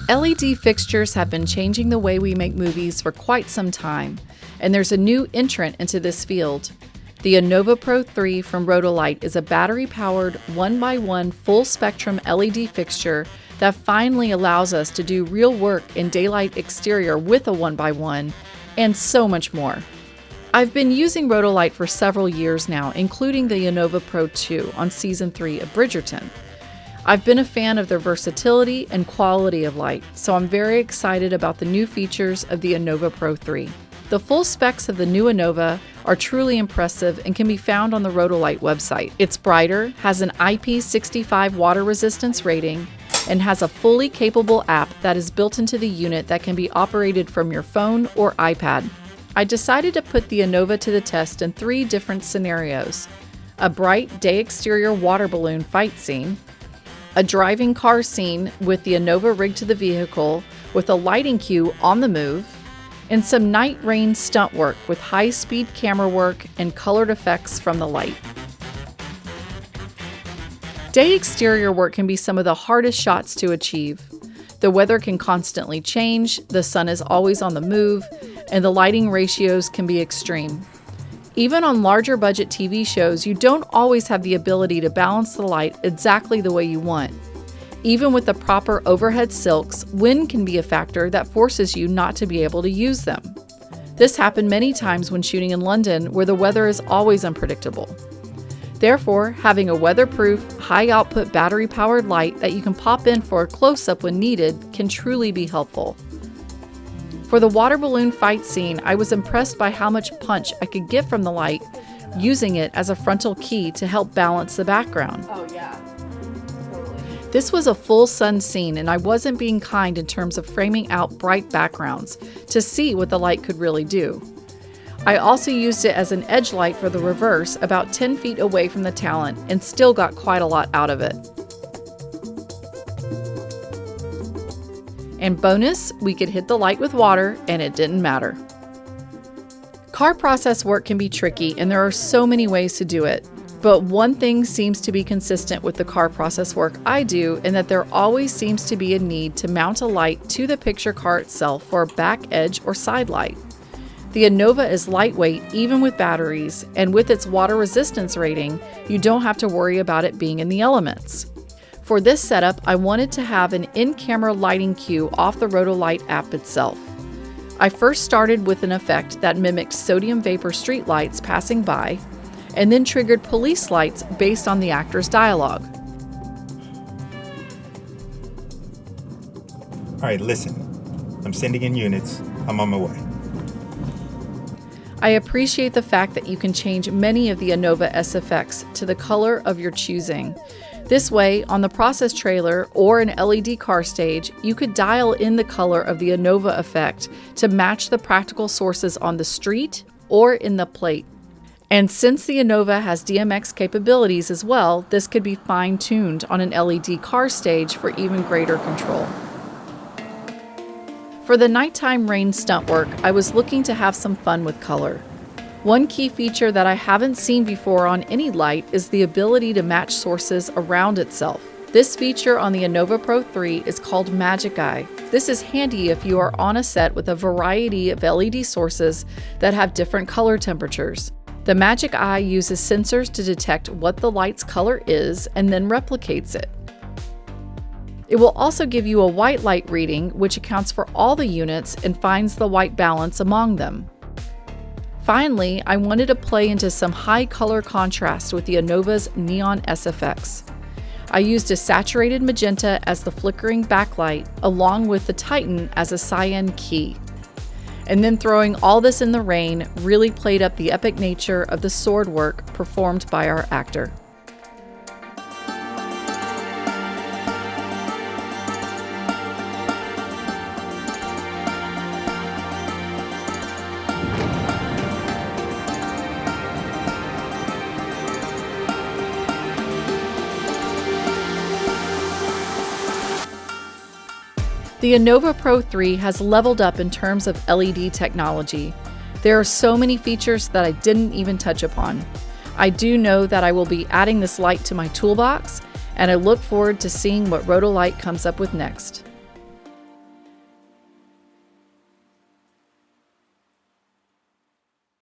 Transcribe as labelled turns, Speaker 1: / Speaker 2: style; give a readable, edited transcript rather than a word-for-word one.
Speaker 1: LED fixtures have been changing the way we make movies for quite some time, and there's a new entrant into this field. The Anova Pro 3 from Rotolight is a battery-powered 1x1 full-spectrum LED fixture that finally allows us to do real work in daylight exterior with a 1x1, and so much more. I've been using Rotolight for several years now, including the Anova Pro 2 on Season 3 of Bridgerton. I've been a fan of their versatility and quality of light, so I'm very excited about the new features of the Anova Pro 3. The full specs of the new Anova are truly impressive and can be found on the Rotolight website. It's brighter, has an IP65 water resistance rating, and has a fully capable app that is built into the unit that can be operated from your phone or iPad. I decided to put the Anova to the test in 3 different scenarios: a bright day exterior water balloon fight scene, a driving car scene with the Anova rigged to the vehicle with a lighting cue on the move, and some night rain stunt work with high-speed camera work and colored effects from the light. Day exterior work can be some of the hardest shots to achieve. The weather can constantly change, the sun is always on the move, and the lighting ratios can be extreme. Even on larger budget TV shows, you don't always have the ability to balance the light exactly the way you want. Even with the proper overhead silks, wind can be a factor that forces you not to be able to use them. This happened many times when shooting in London, where the weather is always unpredictable. Therefore, having a weatherproof, high-output battery-powered light that you can pop in for a close-up when needed can truly be helpful. For the water balloon fight scene, I was impressed by how much punch I could get from the light, using it as a frontal key to help balance the background.
Speaker 2: Oh yeah, totally.
Speaker 1: This was a full sun scene, and I wasn't being kind in terms of framing out bright backgrounds to see what the light could really do. I also used it as an edge light for the reverse about 10 feet away from the talent and still got quite a lot out of it. And bonus, we could hit the light with water and it didn't matter. Car process work can be tricky and there are so many ways to do it. But one thing seems to be consistent with the car process work I do, in that there always seems to be a need to mount a light to the picture car itself for a back edge or side light. The Anova is lightweight even with batteries, and with its water resistance rating, you don't have to worry about it being in the elements. For this setup, I wanted to have an in-camera lighting cue off the Rotolight app itself. I first started with an effect that mimicked sodium vapor street lights passing by, and then triggered police lights based on the actor's dialogue.
Speaker 3: All right, listen. I'm sending in units. I'm on my way.
Speaker 1: I appreciate the fact that you can change many of the Anova SFX to the color of your choosing. This way, on the process trailer or an LED car stage, you could dial in the color of the Anova effect to match the practical sources on the street or in the plate. And since the Anova has DMX capabilities as well, this could be fine-tuned on an LED car stage for even greater control. For the nighttime rain stunt work, I was looking to have some fun with color. One key feature that I haven't seen before on any light is the ability to match sources around itself. This feature on the Anova Pro 3 is called Magic Eye. This is handy if you are on a set with a variety of LED sources that have different color temperatures. The Magic Eye uses sensors to detect what the light's color is and then replicates it. It will also give you a white light reading, which accounts for all the units and finds the white balance among them. Finally, I wanted to play into some high color contrast with the Anova's neon SFX. I used a saturated magenta as the flickering backlight, along with the Titan as a cyan key. And then throwing all this in the rain really played up the epic nature of the sword work performed by our actor. The Anova Pro 3 has leveled up in terms of LED technology. There are so many features that I didn't even touch upon. I do know that I will be adding this light to my toolbox, and I look forward to seeing what Rotolight comes up with next.